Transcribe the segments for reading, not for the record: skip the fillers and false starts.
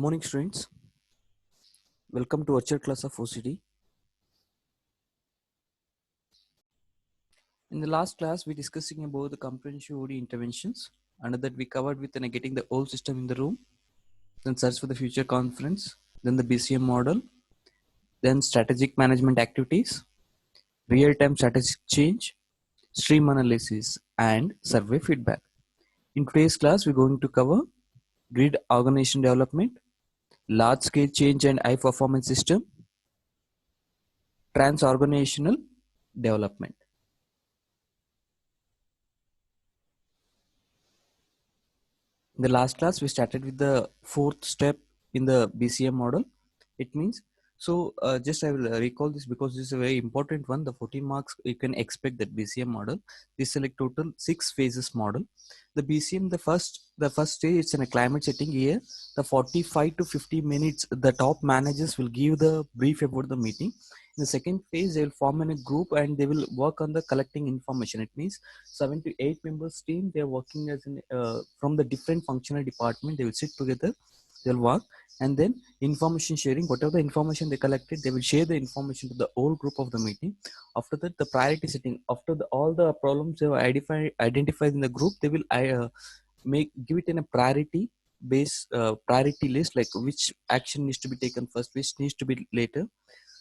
morning, students. Welcome to virtual class of OCD. In the last class, we discussing about the comprehensive OD interventions. Under that, we covered with getting the old system in the room, then search for the future conference, then the BCM model, then strategic management activities, real-time strategic change, stream analysis, and survey feedback. In today's class, we're going to cover grid organization development, large-scale change and high-performance system, transorganizational development. In the last class, we started with the fourth step in the BCM model. It means, just I will recall this because this is a very important one. The 14 marks you can expect that BCM model. This is like total 6 phases model. The BCM, the first stage, it's in a climate setting here. The 45 to 50 minutes, the top managers will give the brief about the meeting. In the second phase, they will form in a group and they will work on the collecting information. It means 7 to 8 members team. They are working as in from the different functional department. They will sit together. They'll work, and then information sharing. Whatever the information they collected, they will share the information to the whole group of the meeting. After that, the priority setting. After all the problems they have identified in the group, they will give it in a priority priority list, like which action needs to be taken first, which needs to be later.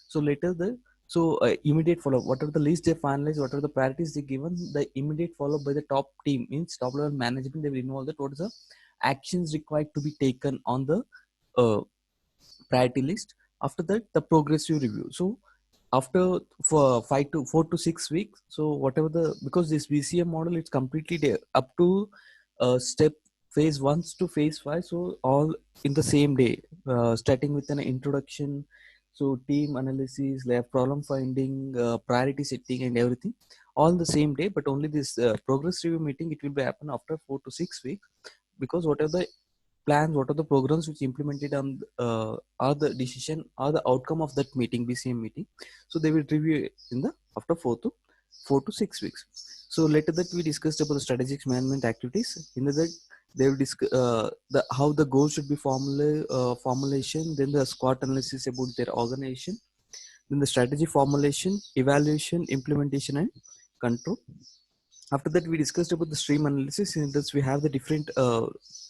So later immediate follow up, whatever the list they finalize, whatever the priorities they given, the immediate follow up by the top team means top level management. They will involve that what is the actions required to be taken on the uh, priority list. After that, the progressive review. So after for 4 to 6 weeks, so whatever because this BCM model, it's completely there up to step phase 1 to phase 5, so all in the same day, starting with an introduction, so team analysis, lab problem finding, priority setting, and everything, all the same day. But only this progress review meeting, it will be happen after 4 to 6 weeks, because whatever the plans, what are the programs which implemented on are the decision or the outcome of that meeting, BCM meeting. So they will review it in the after 4 to 6 weeks. So later that we discussed about the strategic management activities. In that they will discuss how the goals should be formulation, then the SWOT analysis about their organization, then the strategy formulation, evaluation, implementation, and control. After that, we discussed about the stream analysis. In this, we have the different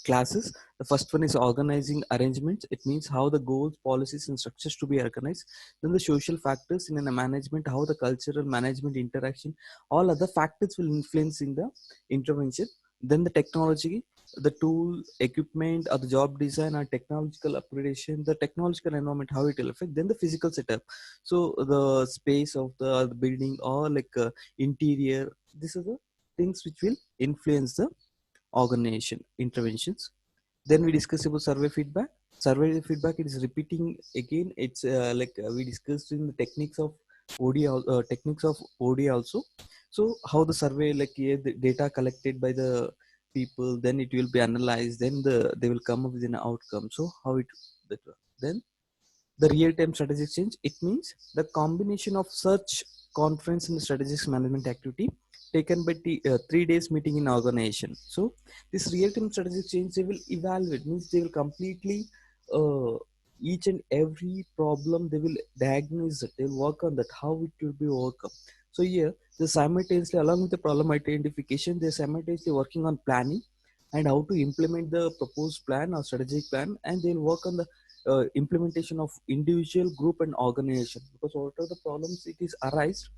classes. The first one is organizing arrangements. It means how the goals, policies, and structures to be organized. Then the social factors in a management, how the cultural management interaction, all other factors will influence in the intervention. Then the technology, the tool, equipment, or the job design, or technological upgradation, the technological environment, how it will affect. Then the physical setup. So the space of the building, or like interior. This is the things which will influence the organization interventions. Then we discuss about survey feedback. Survey feedback, it is repeating again. It's we discussed in the techniques of techniques of OD also. So how the survey, like here, the data collected by the people, then it will be analyzed, then they will come up with an outcome. So how it that then the real-time strategic change, it means the combination of such conference and strategic management activity taken by 3 days meeting in organization. So this real-time strategic change, they will evaluate, means they will completely uh, each and every problem they will diagnose it, they will work on that, how it will be overcome. So here they simultaneously, along with the problem identification, they're simultaneously working on planning and how to implement the proposed plan or strategic plan, and they'll work on the implementation of individual, group, and organization, because whatever the problems it is arise,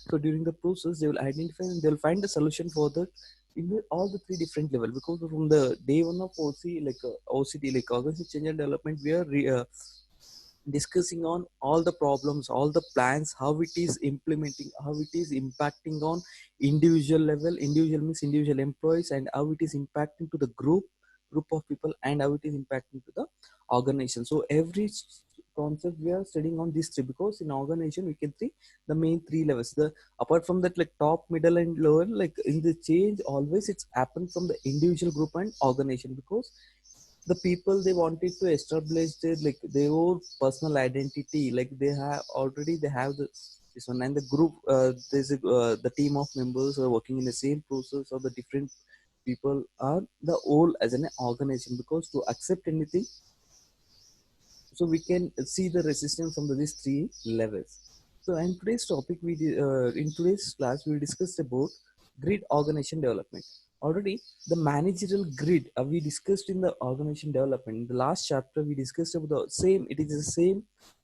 so during the process they will identify and they'll find the solution for the in all the 3 different level. Because from the day one of OCD, like organization change and development, we are discussing on all the problems, all the plans, how it is implementing, how it is impacting on individual level. Individual means individual employees, and how it is impacting to the group of people, and how it is impacting to the organization. So every concept we are studying on these 3, because in organization we can see the main 3 levels. The apart from that, like top, middle, and lower, like in the change always it's happened from the individual, group, and organization, because the people they wanted to establish their, like their own personal identity, like they have this one, and the group, the team of members are working in the same process, or the different people are the whole as an organization. Because to accept anything, So we can see the resistance from these three levels. So in today's topic, in today's class we discussed about grid organization development. Already the managerial grid we discussed in the organization development. In the last chapter we discussed about the same. It is the same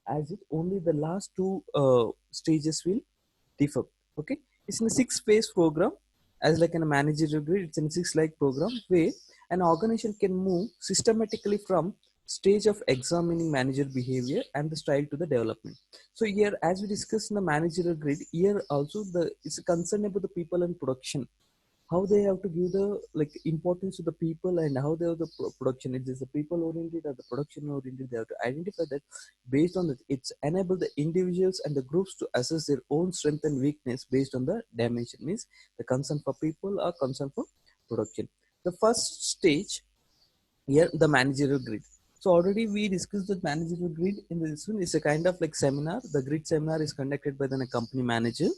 as it, only the last two stages will differ. Okay, it's in a 6 phase program. As like in a managerial grid, it's in a 6 like program where an organization can move systematically from stage of examining manager behavior and the style to the development. So here, as we discussed in the managerial grid, here also the it's a concern about the people and production, how they have to give the like importance to the people and how they have the production. Is this the people oriented or the production oriented? They have to identify that. Based on that, it's enable the individuals and the groups to assess their own strength and weakness based on the dimension. Means the concern for people or concern for production. The first stage here, the managerial grid. So already we discussed that managerial grid in this one is a kind of like seminar. The grid seminar is conducted by the company manager,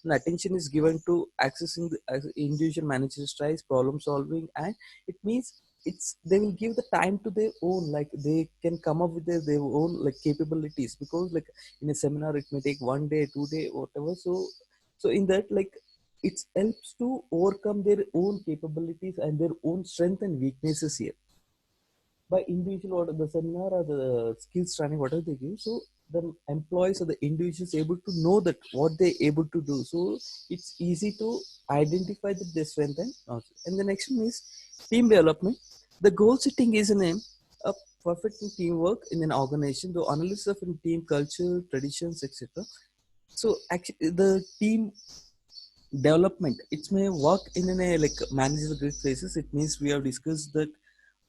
and attention is given to accessing the individual manager's styles, problem solving, and it means it's they will give the time to their own, like they can come up with their own like capabilities, because like in a seminar it may take 1 day, 2 day, whatever. So in that, like it helps to overcome their own capabilities and their own strength and weaknesses here by individual, or the seminar or the skills training, whatever they give. So the employees or the individuals able to know that what they're able to do. So it's easy to identify that their strength and not. And the next one is team development. The goal setting is a perfect teamwork in an organization, the analysis of team culture, traditions, etc. So actually the team development, it may work in a like managerial grid phases. It means we have discussed that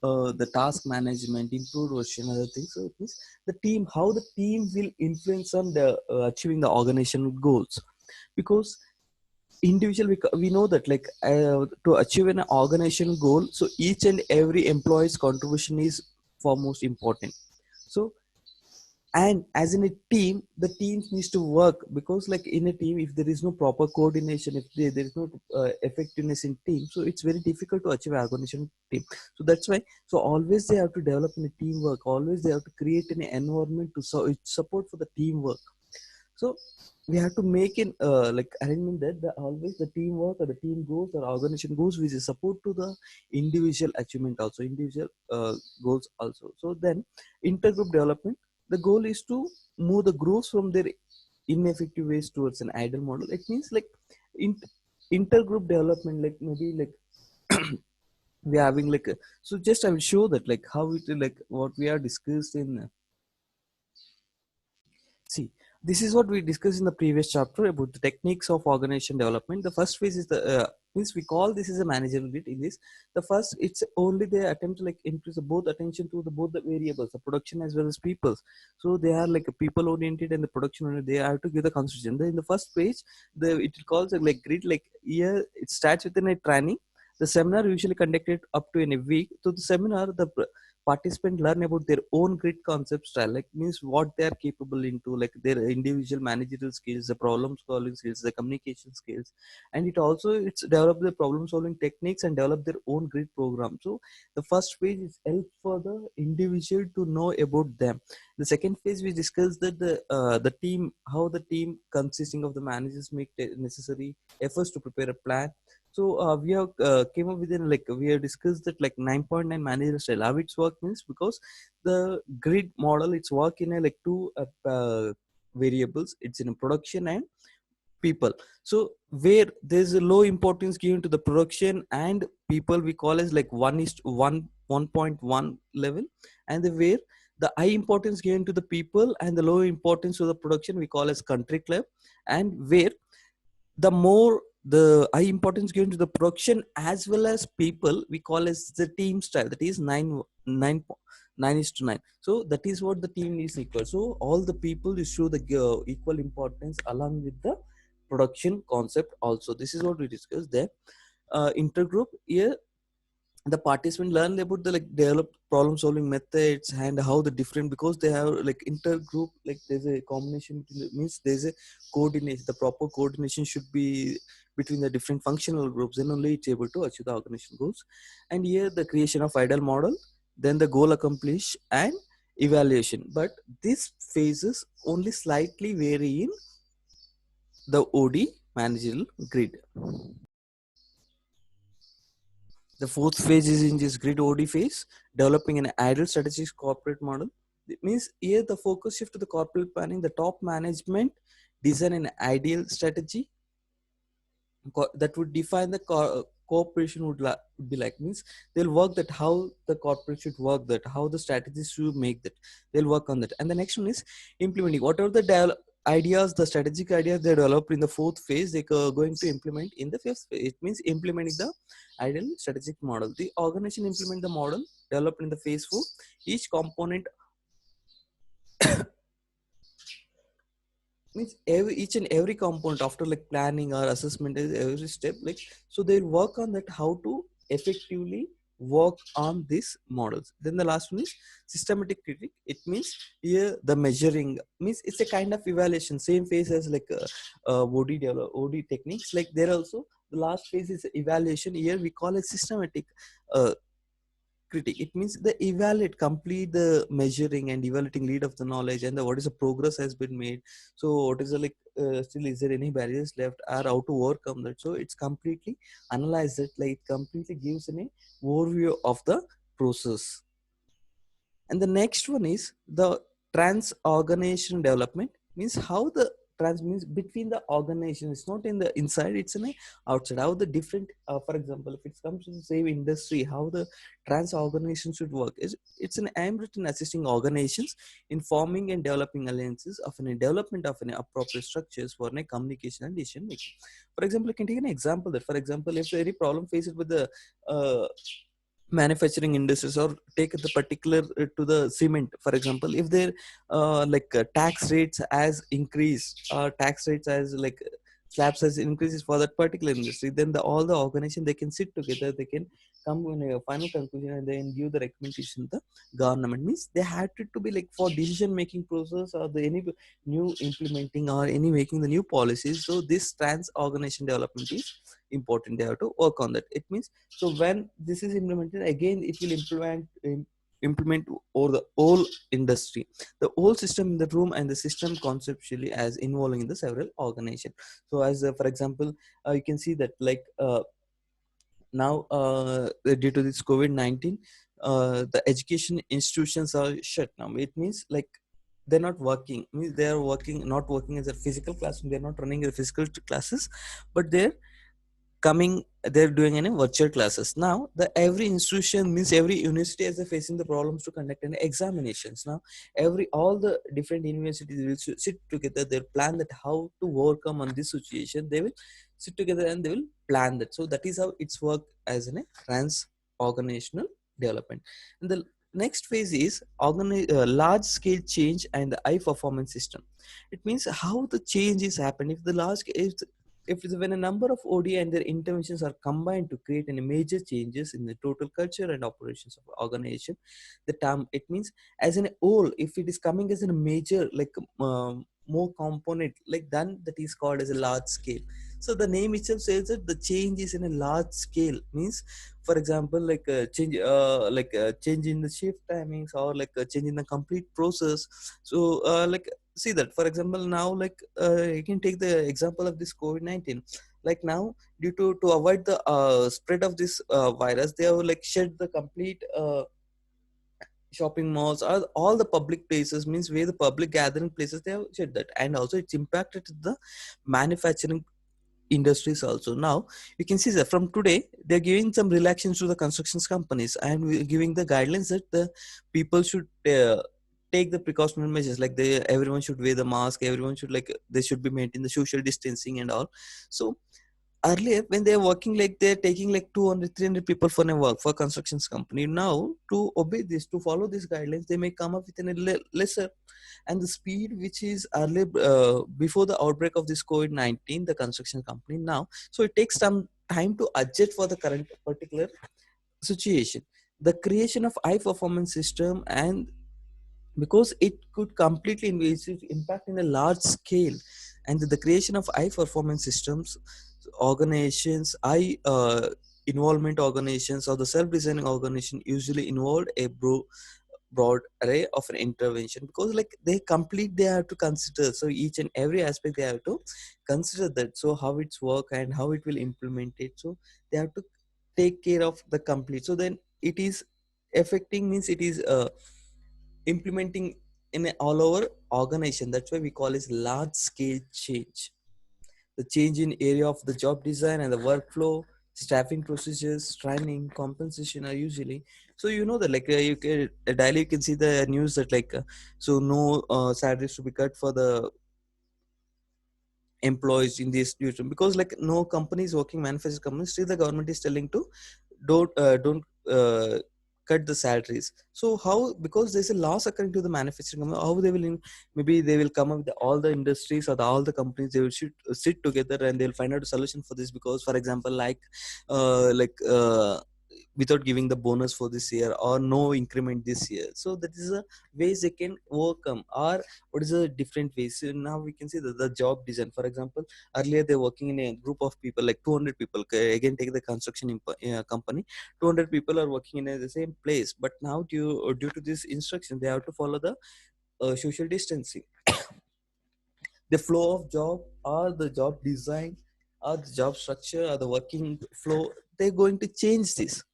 the task management, improved version, other things. So it means the team, how the team will influence on the achieving the organizational goals. Because individual, we know that like to achieve an organizational goal, so each and every employee's contribution is foremost important. So and as in a team, the teams needs to work, because like in a team, if there is no proper coordination, if there is no effectiveness in team, so it's very difficult to achieve organization team. So that's why, so always they have to develop in a teamwork, always they have to create an environment to support for the teamwork. So we have to make an like arrangement that always the teamwork or the team goals or organization goals which is support to the individual achievement, also individual goals also. So then intergroup development, the goal is to move the groups from their ineffective ways towards an ideal model. It means like in, intergroup development, like maybe like we are having like so just I will show that like how it like what we are discussed in see, this is what we discussed in the previous chapter about the techniques of organization development. The first phase is the means we call this is a managerial bit. In this, the first, it's only they attempt to like increase the both attention to the both the variables, the production as well as people. So they are like a people oriented and the production oriented. They have to give the constitution. Then in the first page, the it calls it like grid. Like here, it starts within a training. The seminar usually conducted up to in a week. So the seminar, the participants learn about their own grid concept style, like means what they are capable into, like their individual managerial skills, the problem solving skills, the communication skills, and it also it's develop the problem solving techniques and develop their own grid program. So the first phase is help for the individual to know about them. The second phase we discussed that the team, how the team consisting of the managers make necessary efforts to prepare a plan. So we have came up with like we have discussed that like 9.9 manager style. How it's work means, because the grid model it's work in a like two variables. It's in a production and people. So where there's a low importance given to the production and people, we call as like 1:1 level, and the where the high importance given to the people and the low importance to the production we call as country club, and where the more the high importance given to the production as well as people we call as the team style, that is 9 is to 9. So that is what the team is equal. So all the people is show the equal importance along with the production concept also. This is what we discussed there. Intergroup here, the participant learn about the like develop problem solving methods and how the different, because they have like intergroup, like there's a combination between means there's a coordination, the proper coordination should be between the different functional groups, then only it's able to achieve the organization goals. And here the creation of ideal model, then the goal accomplished, and evaluation, but these phases only slightly vary in the OD managerial grid. The fourth phase is in this grid OD phase, developing an ideal strategic corporate model. It means here the focus shift to the corporate planning, the top management design an ideal strategy that would define the cooperation would be like. Means they'll work that how the corporate should work, that how the strategies should make that, they'll work on that. And the next one is implementing whatever the ideas, the strategic ideas they developed in the fourth phase, they are going to implement in the fifth phase. It means implementing the ideal strategic model. The organization implement the model developed in the phase 4. Each component means each and every component after like planning or assessment is every step, like so they'll work on that how to effectively work on these models. Then the last one is systematic critique. It means here the measuring means it's a kind of evaluation, same phase as like OD techniques. Like there also the last phase is evaluation. Here we call it systematic uh, critique. It means the evaluate complete the measuring and evaluating lead of the knowledge, and the what is the progress has been made. So what is the like still is there any barriers left or how to overcome that. So it's completely analyze it, like it completely gives an overview of the process. And the next one is the trans organization development. Means how the trans means between the organization. It's not in the inside, it's in the outside. How the different, for example, if it comes to the same industry, how the trans organization should work is it's an aimed in assisting organizations in forming and developing alliances of an development of an appropriate structures for a communication and decision making. For example, you can take an example that, for example, if there any problem faced with the manufacturing industries, or take the particular to the cement, for example, if their tax rates has increased, tax rates as like slabs has increases for that particular industry, then all the organization they can sit together, they can come in a final conclusion and then give the recommendation to the government. Means they had to be like for decision making process or the any new implementing or any making the new policies. So this trans organization development is important, they have to work on that. It means so when this is implemented again, it will implement over the whole industry, the whole system in the room, and the system conceptually as involving in the several organization. So as for example, you can see that like now due to this COVID-19, the education institutions are shut now. It means like they're not working. Means they are working, not working as a physical classroom, they're not running a physical classes, but they're coming, they're doing any virtual classes. Now the every institution means every university is facing the problems to conduct any examinations. Now every all the different universities will sit together, they'll plan that how to overcome on this situation, they will sit together and they will plan that. So that is how it's work as a trans organizational development. And the next phase is large scale change and the high performance system. It means how the change is happening. If the large if when a number of OD and their interventions are combined to create any major changes in the total culture and operations of organization, the term it means as an whole, if it is coming as a major like more component like then that is called as a large scale. So the name itself says that the change is in a large scale. Means for example like change in the shift timings, or like a change in the complete process. So see that for example now like you can take the example of this COVID-19. Like now due to avoid the spread of this virus, they have like shed the complete shopping malls or all the public places, means where the public gathering places, they have said that. And also it's impacted the manufacturing industries also. Now you can see that from today they're giving some relaxations to the constructions companies, and we're giving the guidelines that the people should take the precautionary measures, like they everyone should wear the mask, everyone should like they should be maintain the social distancing and all. So earlier when they're working like they're taking like 200 300 people for a work for constructions company, now to obey this, to follow these guidelines, they may come up with a lesser. And the speed which is earlier before the outbreak of this COVID-19, the construction company now, so it takes some time to adjust for the current particular situation. The creation of high performance system, and because it could completely impact in a large scale, and the creation of high performance systems organizations, high involvement organizations, or the self-designing organization usually involved a broad array of an intervention, because like they have to consider, so each and every aspect they have to consider that, so how it's work and how it will implement it, so they have to take care of the complete, so then it is affecting, means it is implementing in a all over organization. That's why we call it large scale change. The change in area of the job design and the workflow, staffing procedures, training, compensation are usually. So you know that like you can daily you can see the news that like so no salaries to be cut for the employees in this situation, because like no company is working, manufacturing companies, still the government is telling to don't cut the salaries. So how, because there's a loss occurring to the manufacturing company, how they will maybe they will come up with all the industries or all the companies, they will sit together and they'll find out a solution for this, because for example without giving the bonus for this year or no increment this year, so that is a ways they can overcome. Or what is a different ways, so now we can see the job design, for example, earlier they're working in a group of people like 200 people. Okay, again take the construction company, 200 people are working in the same place, but now due to this instruction they have to follow the social distancing. The flow of job or the job design or the job structure or the working flow, they're going to change this,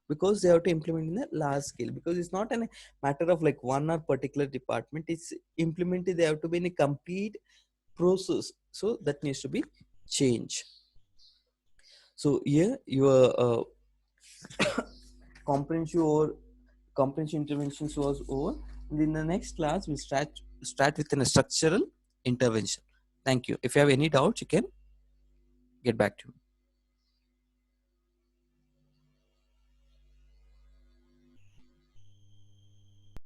because they have to implement in a large scale, because it's not a matter of like one or particular department, it's implemented, they have to be in a complete process, so that needs to be changed. So here your comprehensive or comprehensive interventions was over. And in the next class we start with a structural intervention. Thank you. If you have any doubts you can get back to me.